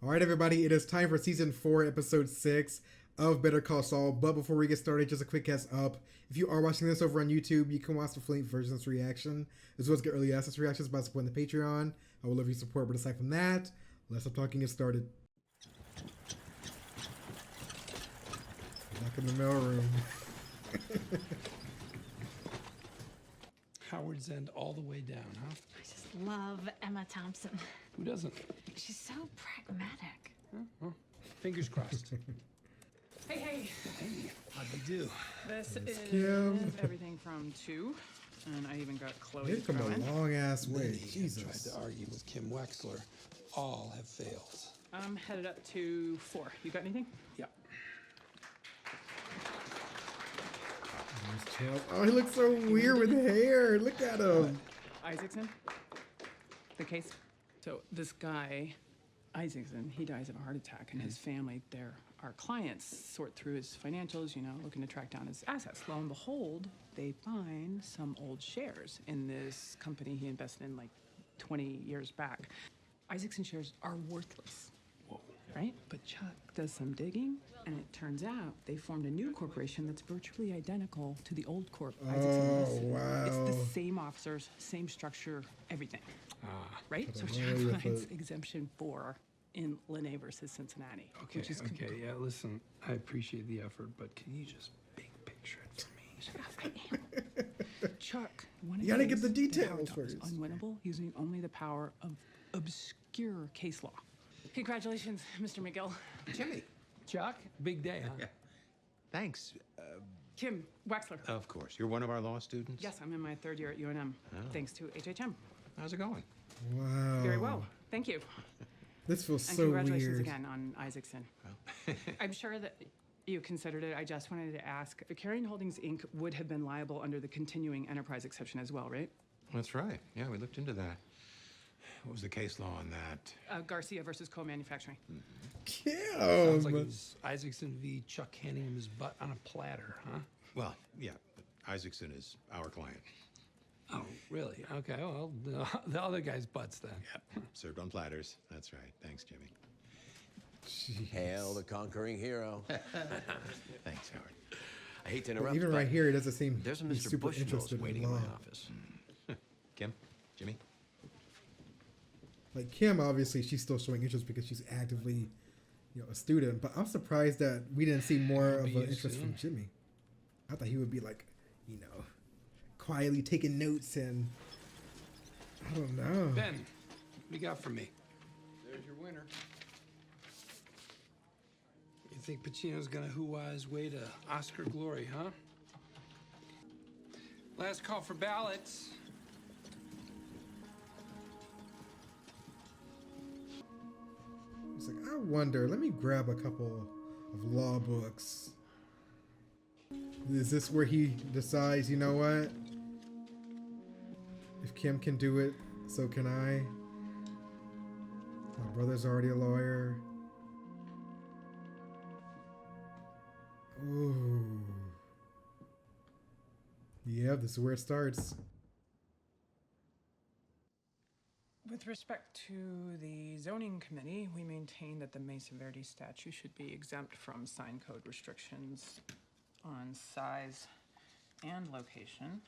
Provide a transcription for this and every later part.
All right, everybody, it is time for season 4, episode 6 of Better Call Saul. But before we get started, just a quick heads up. If you are watching this over on YouTube, you can watch the full versions reaction, as well as get early access reactions by supporting the Patreon. I will love your support, but aside from that, let's stop talking and get started. Back in the mailroom. Howard's End all the way down, huh? I just love Emma Thompson. Who doesn't? She's so pragmatic. Well, fingers crossed. Hey, Hey, how'd you do? This is Kim. everything from 2, and I even got Chloe They've come going. a long ass way. Many have Jesus. tried to argue with Kim Wexler. All have failed. I'm headed up to 4. You got anything? Yeah. Oh, he looks so weird with hair. Look at him. Isaacson? The case? So this guy, Isaacson, he dies of a heart attack, and his family, they're our clients, sort through his financials, looking to track down his assets. Lo and behold, they find some old shares in this company he invested in like 20 years back. Isaacson shares are worthless. Whoa. Right? But Chuck does some digging, and it turns out they formed a new corporation that's virtually identical to the old corp Isaacson invested in. wow. It's the same officers, same structure, everything. Right? So Put it away Chuck with finds it. exemption 4 in Linnae versus Cincinnati. Okay, which is okay, yeah, listen, I appreciate the effort, but can you just big picture it for me? I am. Chuck, one You gotta get the that details Howard thought was first. unwinnable using only the power of obscure case law. Congratulations, Mr. McGill. Jimmy. Chuck, big day, huh? Yeah. Thanks. Kim Wexler. Of course. You're one of our law students? Yes, I'm in my 3rd year at UNM, thanks to HHM. How's it going? Wow. Very well, thank you. This feels And so congratulations weird. again on Isaacson. I'm sure that you considered it. I just wanted to ask, the Carrying Holdings, Inc. would have been liable under the continuing enterprise exception as well, right? That's right. Yeah, we looked into that. What was the case law on that? Garcia versus co-manufacturing. Sounds like Kim. it was Isaacson v. Chuck handing him his butt on a platter, huh? Well, yeah, but Isaacson is our client. Oh, really? Okay, well, the other guy's butts then. Yep. Served on platters. That's right. Thanks, Jimmy. Hail the conquering hero. Thanks, Howard. I hate to But interrupt, even right here, it doesn't seem there's a he's Mr. super Bushmills interested waiting in in law. my office. Kim? Jimmy? Like Kim, obviously, she's still showing interest because she's actively, a student. But I'm surprised that we didn't see more of Maybe an you interest from soon. Jimmy. I thought he would be like, quietly taking notes and I don't know. Ben, what do you got for me? There's your winner. You think Pacino's gonna hoo-ah his way to Oscar glory, huh? Last call for ballots. It's like, I wonder. Let me grab a couple of law books. Is this where he decides, you know what? If Kim can do it, so can I. My brother's already a lawyer. Ooh. Yeah, this is where it starts. With respect to the zoning committee, we maintain that the Mesa Verde statute should be exempt from sign code restrictions on size and location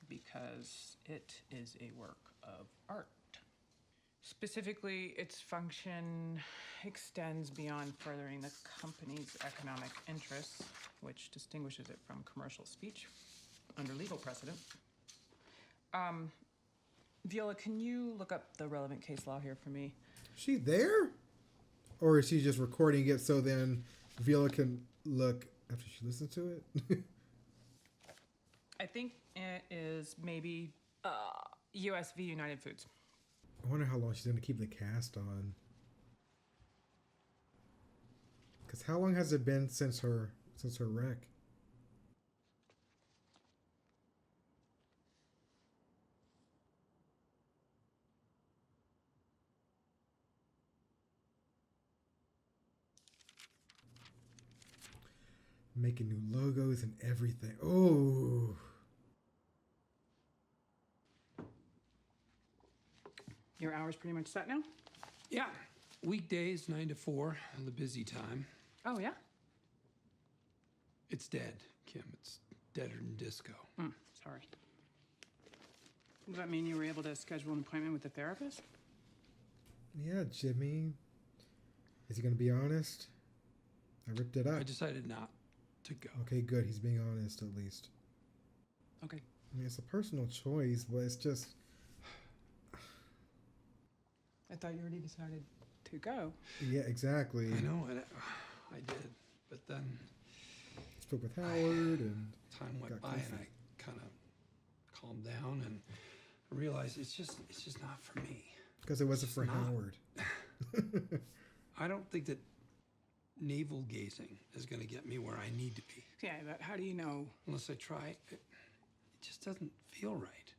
because it is a work of art. Specifically, its function extends beyond furthering the company's economic interests, which distinguishes it from commercial speech under legal precedent. Viola, can you look up the relevant case law here for me? Is she there? Or is she just recording it so then Viola can look after she listens to it? I think it is maybe US v. United Foods. I wonder how long she's going to keep the cast on. Because how long has it been since her wreck? Making new logos and everything. Oh. Your hour's pretty much set now? Yeah. Weekdays, 9 to 4, the busy time. Oh, yeah? It's dead, Kim. It's deader than disco. Sorry. Does that mean you were able to schedule an appointment with a therapist? Yeah, Jimmy. Is he gonna be honest? I ripped it up. I decided not to go. Okay, good. He's being honest at least. Okay. I mean, it's a personal choice, but it's just. I thought you already decided to go. Yeah, exactly. I know, and I did. But then Spoke with Howard and time went got by, comfy. and I kind of calmed down and realized it's just not for me. because it wasn't for not. Howard. I don't think that navel gazing is going to get me where I need to be. Yeah, but how do you know? Unless I try, it just doesn't feel right.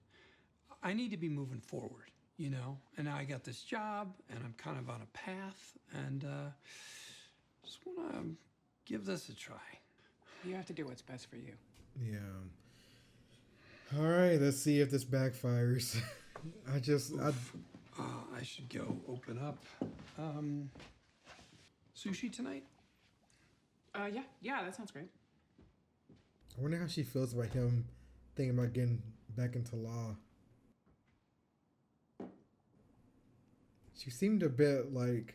I need to be moving forward, you know? And now I got this job, and I'm kind of on a path, and just want to give this a try. You have to do what's best for you. Yeah. All right, let's see if this backfires. I should go open up. Sushi tonight? Yeah, that sounds great. I wonder how she feels about him thinking about getting back into law. She seemed a bit like,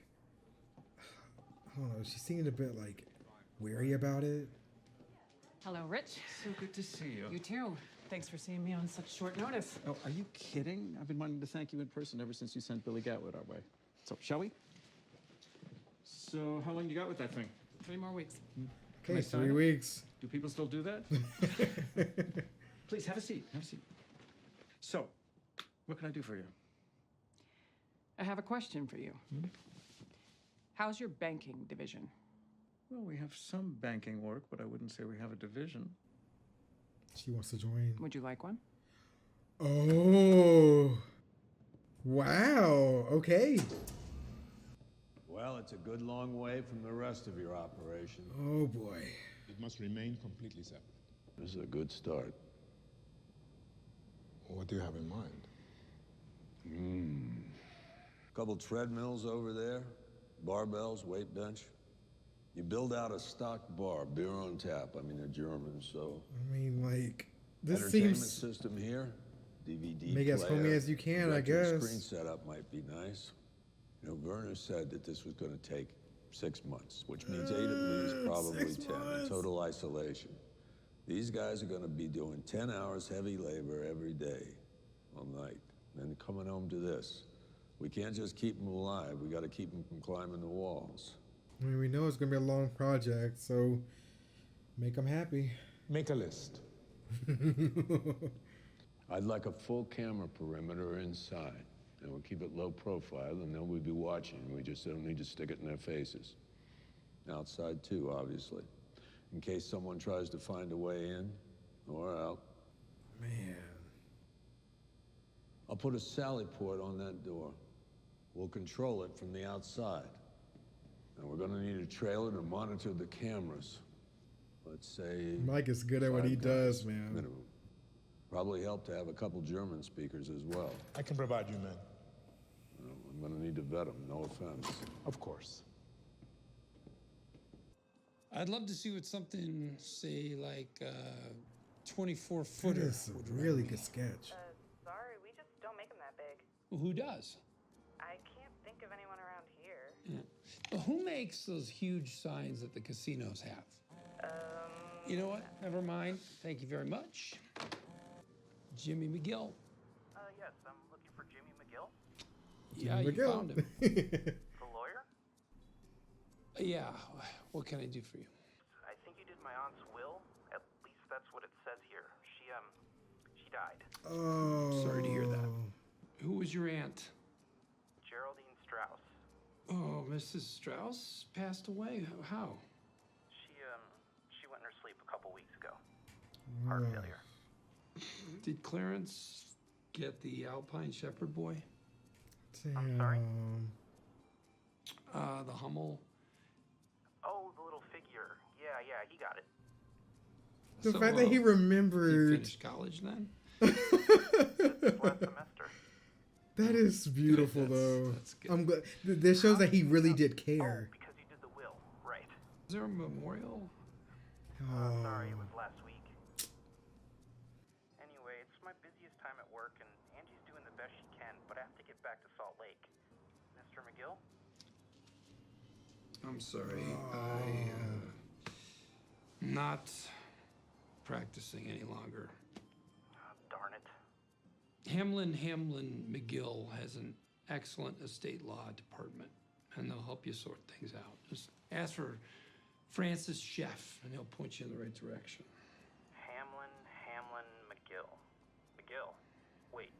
I don't know, she seemed a bit like weary about it. Hello, Rich. So good to see you. You too. Thanks for seeing me on such short notice. Oh, are you kidding? I've been wanting to thank you in person ever since you sent Billy Gatwood our way. So, shall we? So, how long you got with that thing? 3 more weeks. Okay, I sign 3 it? weeks. Do people still do that? Please, have a seat. Have a seat. So, what can I do for you? I have a question for you. How's your banking division? Well, we have some banking work, but I wouldn't say we have a division. She wants to join. Would you like one? Oh. Wow. Okay. Well, it's a good long way from the rest of your operation. Oh boy. It must remain completely separate. This is a good start. What do you have in mind? Couple treadmills over there, barbells, weight bench. You build out a stock bar, beer on tap. I mean, they're German, so. I mean, like, this Entertainment seems system here, DVD make it as homey player, as you can, I retro guess. Screen setup might be nice. You know, Werner said that this was going to take 6 months, which means 8 at least, probably 6 10, in months. total isolation. These guys are going to be doing 10 hours heavy labor every day, all night, then coming home to this. We can't just keep them alive. We got to keep them from climbing the walls. I mean, we know it's gonna be a long project, so make them happy. Make a list. I'd like a full camera perimeter inside, and we'll keep it low profile, and then we'll be watching. We just don't need to stick it in their faces. Outside too, obviously, in case someone tries to find a way in or out. Man. I'll put a sally port on that door. We'll control it from the outside. And we're gonna need a trailer to monitor the cameras. Let's say Mike is good at what 5 he guys, does, man. minimum. Probably help to have a couple German speakers as well. I can provide you, man. You know, I'm gonna need to vet them, no offense. Of course. I'd love to see what something, say, like 24-footer That is a would really run good me. sketch. Sorry, we just don't make them that big. Well, who does? I can't think of anyone around here. Yeah. Well, who makes those huge signs that the casinos have? You know what? Never mind. Thank you very much. Jimmy McGill. Yes, I'm looking for Jimmy McGill, Yeah, you Miguel. found him. the lawyer. Yeah. What can I do for you? I think you did my aunt's will. At least that's what it says here. She died. Oh. Sorry to hear that. Who was your aunt? Geraldine Strauss. Oh, Mrs. Strauss passed away. How? She went in her sleep a couple weeks ago. Heart Oh. failure. Did Clarence get the Alpine Shepherd boy? Damn. sorry? The Hummel? Oh, the little figure. Yeah, he got it. The So, fact that he he remembered. finished college then? This last semester. That is beautiful, Good, though. that's good. I'm glad. This shows that he really did care. Oh, because you did the will, right. Is there a memorial? Sorry, it was last week. Anyway, it's my busiest time at work, and Angie's doing the best she can, but I have to get back to Salt Lake. Mr. McGill? I'm sorry. I'm not practicing any longer. Darn it. Hamlin McGill has an excellent estate law department, and they'll help you sort things out. Just ask for Francis Chef, and he'll point you in the right direction. Hamlin, McGill. McGill. Wait,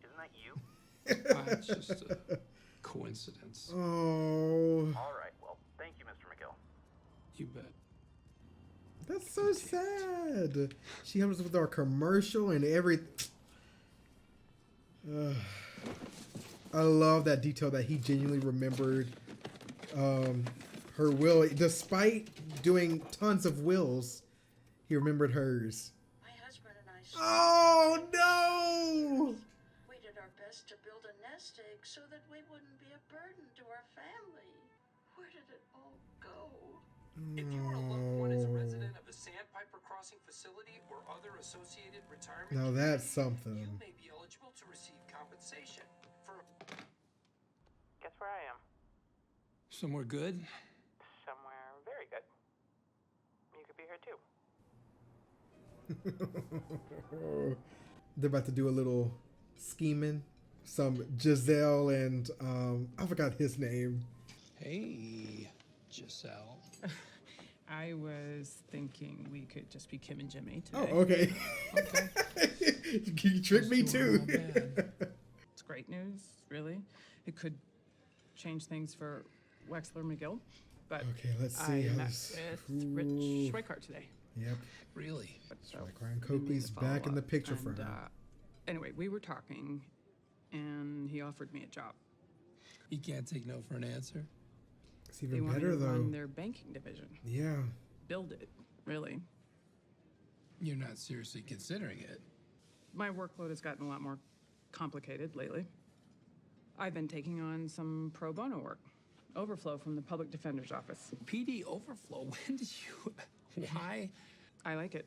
isn't that you? It's just a coincidence. Oh, All right, well, thank you, Mr. McGill. You bet. that's so sad. She helps us with our commercial and everything. I love that detail that he genuinely remembered her will, despite doing tons of wills. He remembered hers. My husband and I Oh no! we did our best to build a nest egg so that we wouldn't be a burden to our family. Where did it all go? If you or a loved one is a resident of a Sandpiper Crossing facility or other associated retirement Now that's community, something. you may be eligible to receive compensation for. Guess where I am? Somewhere good? Somewhere very good. You could be here too. They're about to do a little scheming. Some Giselle and I forgot his name. Hey, Giselle. I was thinking we could just be Kim and Jimmy Oh, today. okay. You tricked me Those two are too. not bad. It's great news, really. It could change things for Wexler McGill, but Okay, let's I see how met this. with Rich Ooh. Schweikart today. Yep. Really? So Schweikart and we need to Coakley's follow back in the up. picture for And, her. Anyway, we were talking, and he offered me a job. You can't take no for an answer. It's They even want me better to though. run their banking division. Yeah. Build it, really. You're not seriously considering it. My workload has gotten a lot more complicated lately. I've been taking on some pro bono work. Overflow from the public defender's office. PD overflow. When did you? Why? I like it.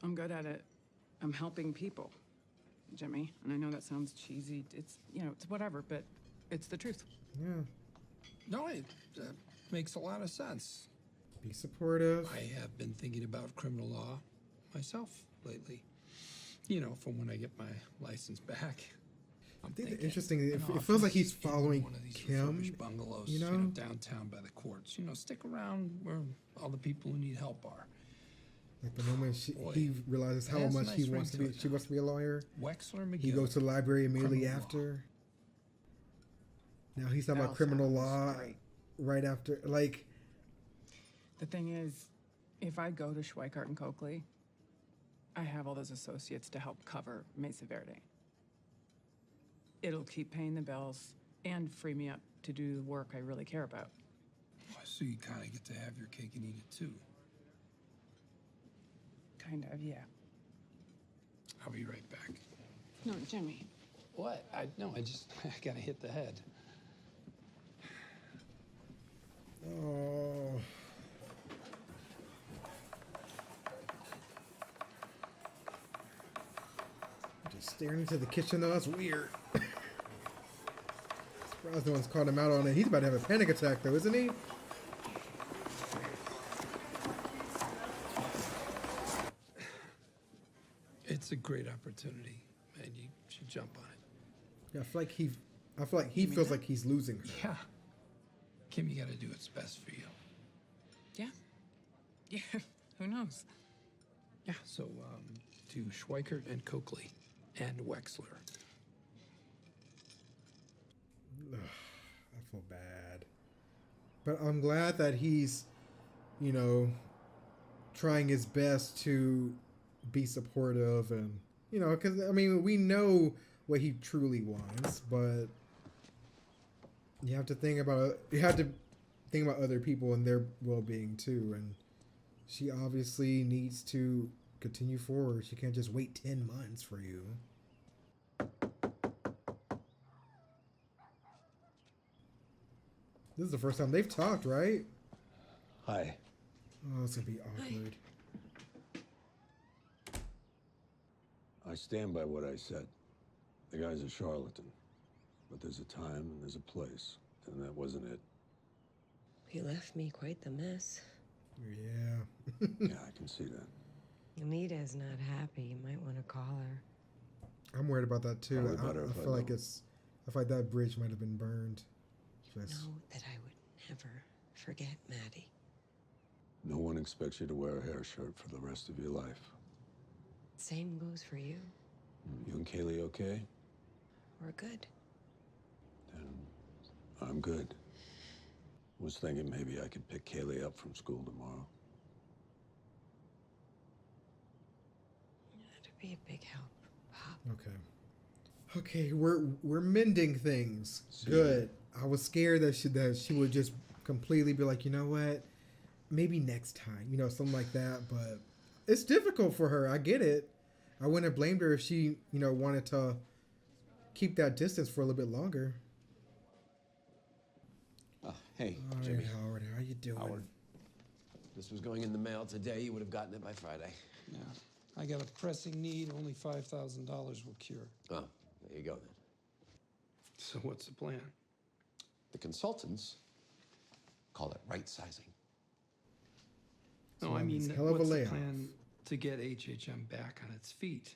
I'm good at it. I'm helping people, Jimmy. And I know that sounds cheesy. It's, it's whatever, but it's the truth. Yeah. No, it makes a lot of sense. Be supportive. I have been thinking about criminal law myself lately. From when I get my license back. I think the interesting it feels like he's following Kim. Bungalows, You know? downtown by the courts. Stick around where all the people who need help are. Like the moment Boy, he realizes how it has a much nice he ring wants to to be, it she now. wants to be a lawyer. Wexler McGill. He goes to the library immediately Criminal law. after. Now he's talking That about all criminal sounds law great. right after. Like, The thing is, if I go to Schweikart and Coakley, I have all those associates to help cover Mesa Verde. It'll keep paying the bills and free me up to do the work I really care about. So you kind of get to have your cake and eat it too. Kind of, yeah. I'll be right back. No, Jimmy. What? I gotta hit the head. oh. Just staring into the kitchen though, that's weird. Surprised no one's called him out on it. He's about to have a panic attack though, isn't he? It's a great opportunity, and you should jump on it. Yeah, I feel like he feels like he's losing her. Yeah. Kim, you gotta do what's best for you. Yeah. Yeah, who knows? Yeah, so to Schweikart and Coakley and Wexler. Ugh, I feel bad. But I'm glad that he's, trying his best to be supportive and, because, we know what he truly wants, but you have to think about other people and their well-being too. And she obviously needs to continue forward. She can't just wait 10 months for you. This is the first time they've talked, right? Hi. Oh, it's gonna be awkward. I stand by what I said. The guy's a charlatan. But there's a time and there's a place, and that wasn't it. He left me quite the mess. Yeah. Yeah, I can see that. Anita's not happy. You might want to call her. I'm worried about that too. Probably better if I I feel like don't. I feel like that bridge might have been burned. Just, Know that I would never forget Maddie. No one expects you to wear a hair shirt for the rest of your life. Same goes for you. You and Kaylee okay? We're good. Then I'm good. Was thinking maybe I could pick Kaylee up from school tomorrow. That'd be a big help, Pop. okay. Okay, we're mending things. See Good. I was scared that she would just completely be like, you know what? Maybe next time, you know, something like that. But it's difficult for her. I get it. I wouldn't have blamed her if she, you know, wanted to keep that distance for a little bit longer. Oh, hey, All right, Jimmy. Howard, how you doing? Howard. This was going in the mail today. You would have gotten it by Friday. Yeah. I got a pressing need. Only $5,000 will cure. Oh, there you go then. So what's the plan? The consultants call it right sizing. No, I mean, hell of a what's the layoff. plan to get HHM back on its feet?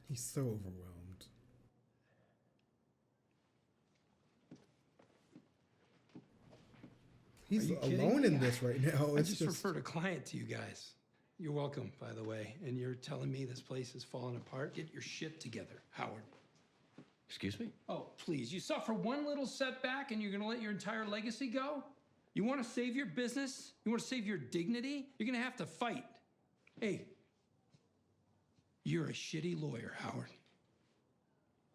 He's so overwhelmed. He's Are you kidding alone me? in this right now. I It's just referred a client to you guys. You're welcome, by the way. And you're telling me this place is falling apart? Get your shit together, Howard. Excuse me? Oh, please. You suffer one little setback and you're going to let your entire legacy go? You want to save your business? You want to save your dignity? You're going to have to fight. Hey, you're a shitty lawyer, Howard.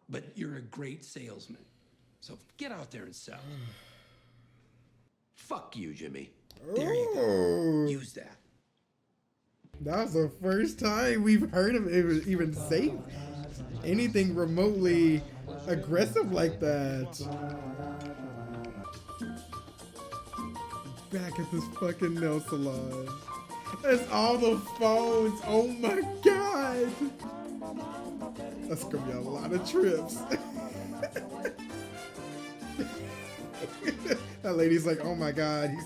But you're a great salesman. So get out there and sell. Fuck you, Jimmy. There you Oh. go. Use that. That was the first time we've heard of it even say anything remotely aggressive like that. Back at this fucking nail salon. It's all the phones. Oh my god. That's gonna be a lot of trips. That lady's like, oh my god, he's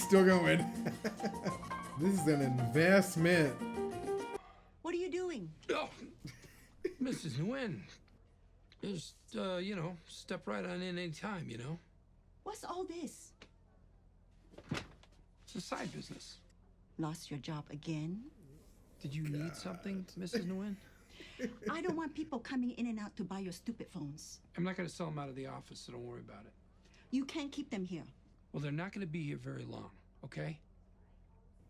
still going. This is an investment. What are you doing? Oh, Mrs. Nguyen. Just, you know, step right on in any time, you know? What's all this? It's a side business. Lost your job again? Did you need something, Mrs. Nguyen? I don't want people coming in and out to buy your stupid phones. I'm not going to sell them out of the office, so don't worry about it. You can't keep them here. Well, they're not going to be here very long, okay?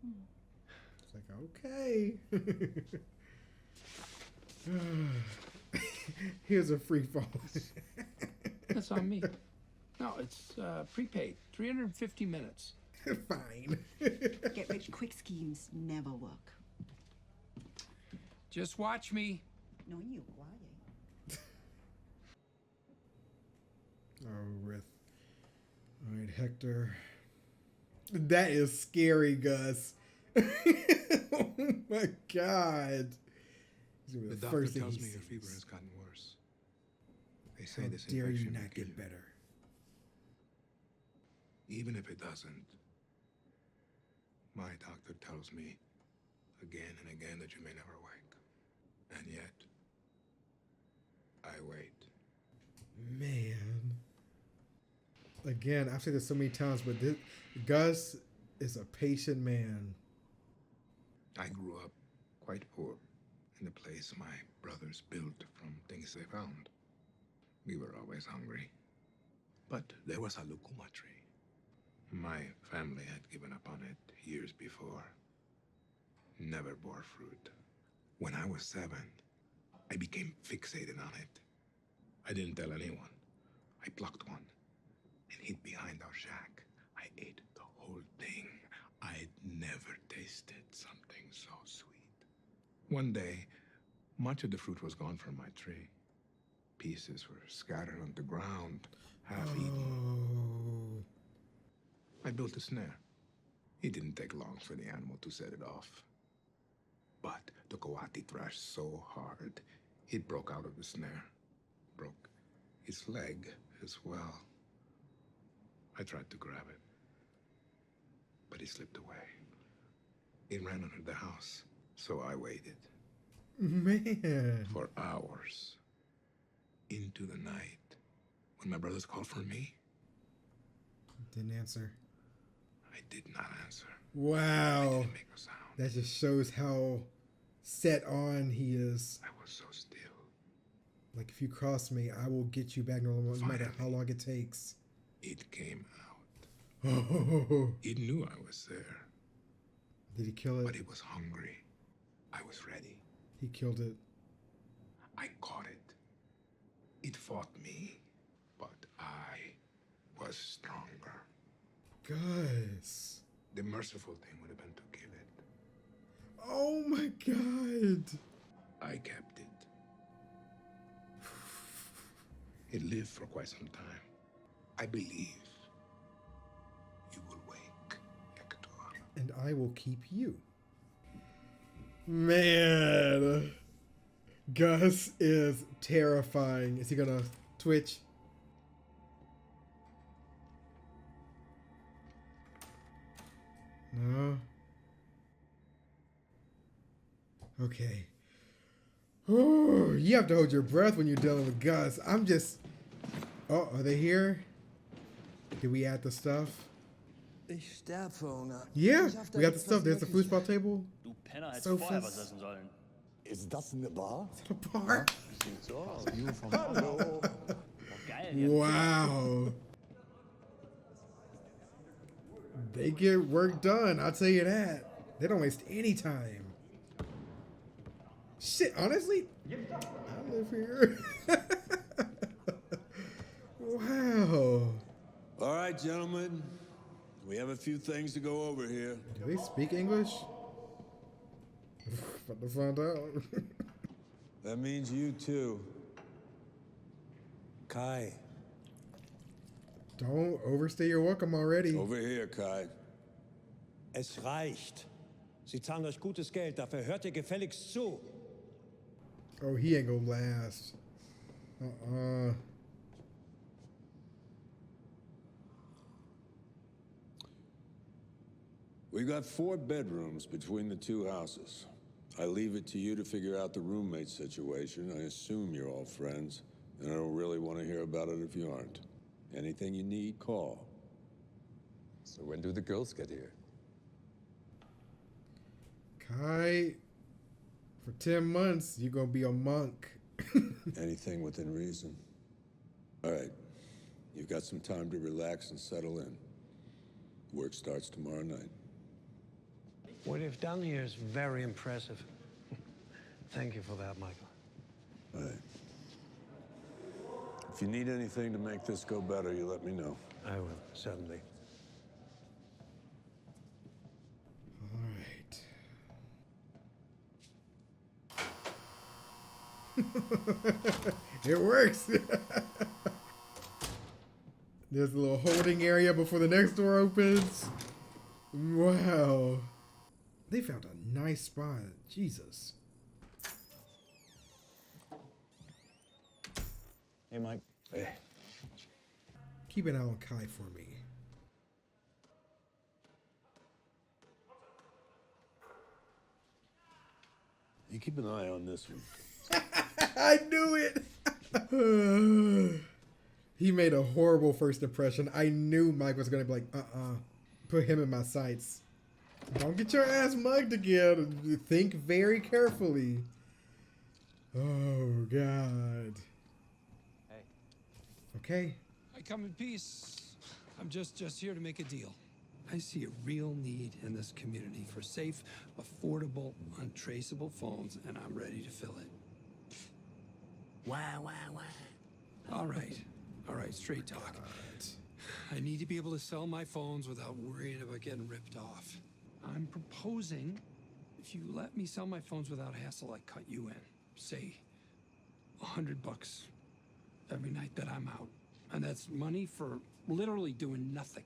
It's like, okay. Here's a free phone. That's on me. No, it's prepaid. 350 minutes. Fine. Get rich quick schemes never work. Just watch me. No, you quiet. Oh, Rith. All right, Hector. That is scary, Gus. Oh my god. The doctor first thing tells he me your sees. fever has gotten worse. They say How this dare you infection will not kill get you. better? Even if it doesn't, my doctor tells me again and again that you may never wake. And yet, I wait. Man. Again, I've said this so many times, but Gus is a patient man. I grew up quite poor in the place my brothers built from things they found. We were always hungry. But there was a lucuma tree. My family had given up on it years before. Never bore fruit. When I was 7, I became fixated on it. I didn't tell anyone. I plucked one and hid behind our shack. I ate the whole thing. I'd never tasted something so sweet. One day, much of the fruit was gone from my tree. Pieces were scattered on the ground, half eaten, I built a snare. It didn't take long for the animal to set it off. But the coati thrashed so hard, it broke out of the snare. Broke its leg as well. I tried to grab it, but it slipped away. It ran under the house, so I waited. Man. For hours. Into the night. When my brothers called for me, Didn't answer. I did not answer. Wow. I didn't make a sound. That just shows how set on he is. I was so still. Like, if you cross me, I will get you back no matter how long it takes. It came out. Oh. It knew I was there. Did he kill it? But it was hungry. I was ready. He killed it. I caught it. It fought me, but I was stronger. Guys. The merciful thing would have been to kill it. Oh my God. I kept it. It lived for quite some time. I believe you will wake, Hector. And I will keep you. Man. Gus is terrifying. Is he gonna twitch? No. Okay. Oh, you have to hold your breath when you're dealing with Gus. I'm just... Oh, are they here? Did we add the stuff? Ich sterb für Hunger. Yeah, Ich hab da we got the etwas stuff. There's the wirklich- foosball table. Du Penner, hättest Sofas. vorher was essen sollen. Ist das eine Bar? A bar? Sieht so aus. Hallo. Geil hier. Wow. They get work done, I'll tell you that. They don't waste any time. Shit, honestly, I live here. Wow. All right, gentlemen. We have a few things to go over here. Do they speak English? About to find out. That means you too. Kai. Don't overstay your welcome already. Over here, Kai. Es reicht. Sie zahlen euch gutes Geld, dafür hört ihr gefälligst zu. Oh, he ain't gonna last. We got 4 bedrooms between the 2 houses. I leave it to you to figure out the roommate situation. I assume you're all friends, and I don't really want to hear about it if you aren't. Anything you need, call. So when do the girls get here? Kai, for 10 months, you're gonna be a monk. Anything within reason. All right. You've got some time to relax and settle in. Work starts tomorrow night. What you've done here is very impressive. Thank you for that, Michael. All right. If you need anything to make this go better, you let me know. I will, certainly. All right. It works. There's a little holding area before the next door opens. Wow. They found a nice spot. Jesus. Hey, Mike. Hey. Keep an eye on Kai for me. You keep an eye on this one. I knew it. He made a horrible first impression. I knew Mike was going to be like, put him in my sights. Don't get your ass mugged again. Think very carefully. Oh, God. Hey. Okay. I come in peace. I'm just here to make a deal. I see a real need in this community for safe, affordable, untraceable phones, and I'm ready to fill it. Wow. All right, straight talk. I need to be able to sell my phones without worrying about getting ripped off. I'm proposing if you let me sell my phones without hassle, I cut you in. Say, $100 every night that I'm out. And that's money for literally doing nothing.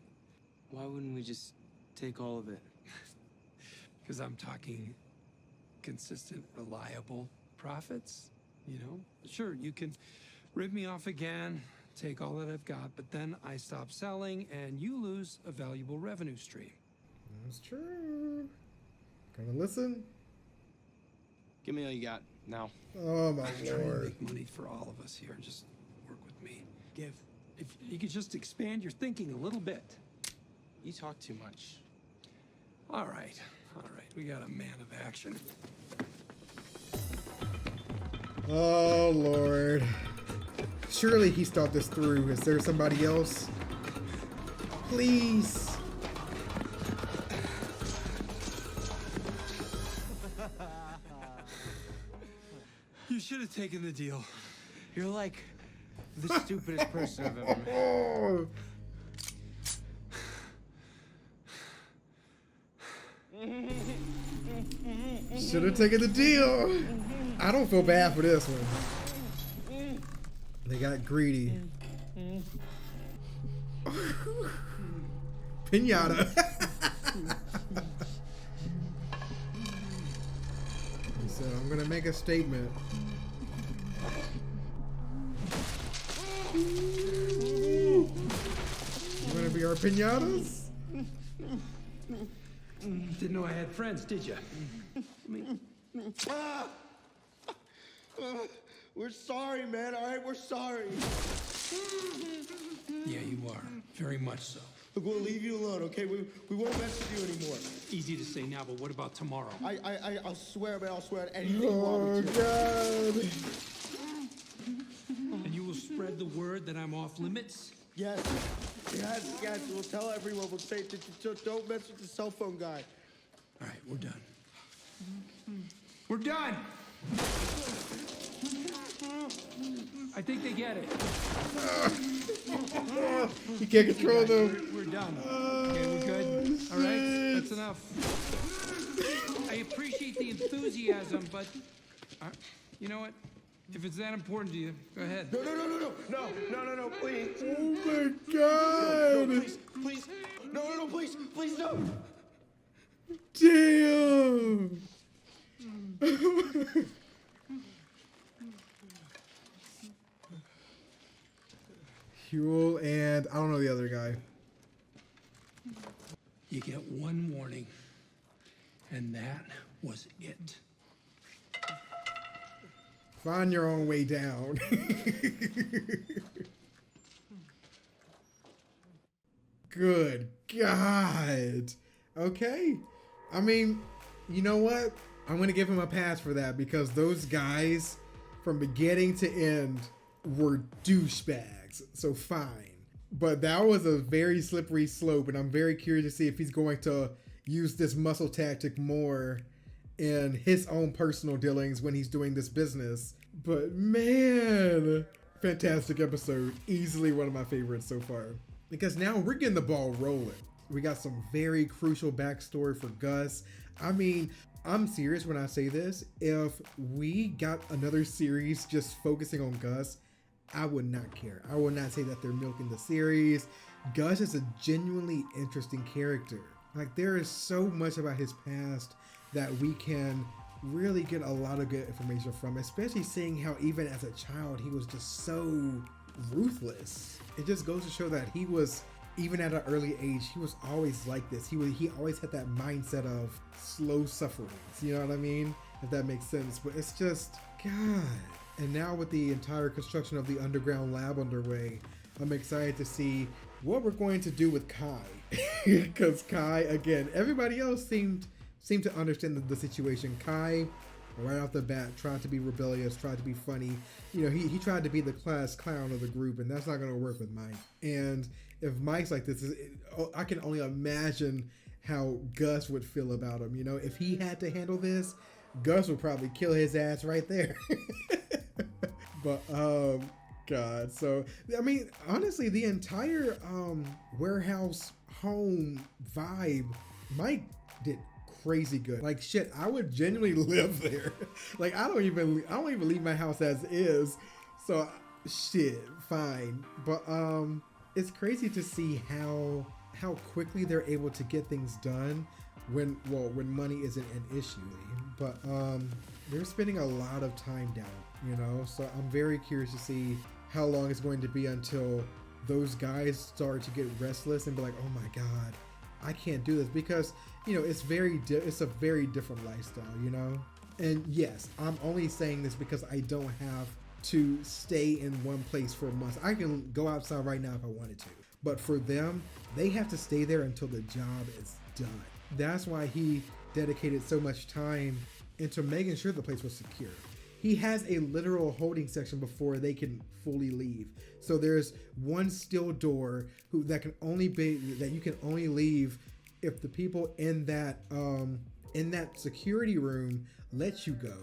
Why wouldn't we just take all of it? Because I'm talking consistent, reliable profits, you know? Sure, you can rip me off again, take all that I've got, but then I stop selling and you lose a valuable revenue stream. That's true. Gonna listen? Give me all you got now. Oh my I'm trying to lord. make money for all of us here. Just work with me. If you could just expand your thinking a little bit. You talk too much. All right. We got a man of action. Oh lord. Surely he's thought this through. Is there somebody else? Please. You should have taken the deal. You're like the stupidest person I've ever met. Oh. Should have taken the deal. I don't feel bad for this one. They got greedy. Piñata. He said, I'm gonna make a statement. You wanna be our piñatas? Didn't know I had friends, did you? We're sorry, man. All right, we're sorry. Yeah, you are. Very much so. Look, we'll leave you alone, okay? We won't mess with you anymore. Easy to say now, but what about tomorrow? I'll swear, man. I'll swear on anything you Oh want me to. god. And you will spread the word that I'm off limits? Yes. We'll tell everyone. We'll say don't mess with the cell phone guy. All right, we're done. We're done! I think they get it. You can't control them. We're done. Okay, we're good. All right, that's enough. I appreciate the enthusiasm, but you know what? If it's that important to you, go ahead. No, please. Oh my god. No, please. No, please, no. Damn. Huel and I don't know the other guy. You get one warning, and that was it. Find your own way down. Good God. Okay. I mean, you know what? I'm going to give him a pass for that because those guys from beginning to end were douchebags. So fine. But that was a very slippery slope, and I'm very curious to see if he's going to use this muscle tactic more in his own personal dealings when he's doing this business. But man, fantastic episode. Easily one of my favorites so far. Because now we're getting the ball rolling. We got some very crucial backstory for Gus. I mean, I'm serious when I say this. If we got another series just focusing on Gus, I would not care. I would not say that they're milking the series. Gus is a genuinely interesting character. Like, there is so much about his past that we can really get a lot of good information from, especially seeing how even as a child, he was just so ruthless. It just goes to show that he was, even at an early age, he was always like this. He always had that mindset of slow sufferings. You know what I mean? If that makes sense. But it's just, God. And now with the entire construction of the underground lab underway, I'm excited to see what we're going to do with Kai. Because Kai, again, everybody else seemed to understand the situation. Kai, right off the bat, tried to be rebellious, tried to be funny. You know, he tried to be the class clown of the group, and that's not going to work with Mike. And if Mike's like this, I can only imagine how Gus would feel about him. You know, if he had to handle this, Gus would probably kill his ass right there. But, God. So, I mean, honestly, the entire warehouse home vibe, Mike did crazy good. Like, shit, I would genuinely live there. Like, I don't even leave my house as is. So, shit, fine. But it's crazy to see how quickly they're able to get things done when money isn't an issue. But they're spending a lot of time down, you know, so I'm very curious to see how long it's going to be until those guys start to get restless and be like, oh my god, I can't do this, because you know it's a very different lifestyle, you know. And yes, I'm only saying this because I don't have to stay in one place for months. I can go outside right now if I wanted to, but for them, they have to stay there until the job is done. That's why he dedicated so much time into making sure the place was secure. He has a literal holding section before they can fully leave. So there's one steel door that you can only leave if the people in that security room let you go,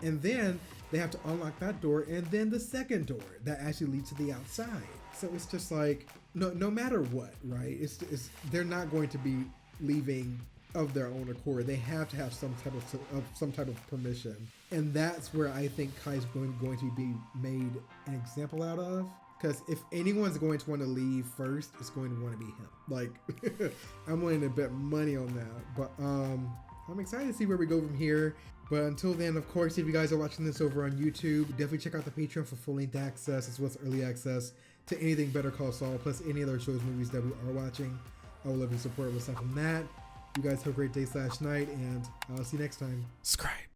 and then they have to unlock that door, and then the second door that actually leads to the outside. So it's just like no matter what, right? It's they're not going to be leaving of their own accord. They have to have some type of permission, and that's where I think Kai's going to be made an example out of. Because if anyone's going to want to leave first, it's going to want to be him. Like, I'm willing to bet money on that. But I'm excited to see where we go from here. But until then, of course, if you guys are watching this over on YouTube, definitely check out the Patreon for full-length access as well as early access to anything Better Call Saul, plus any other shows, movies that we are watching. I would love your support aside from that. You guys have a great day/night, and I'll see you next time. Subscribe.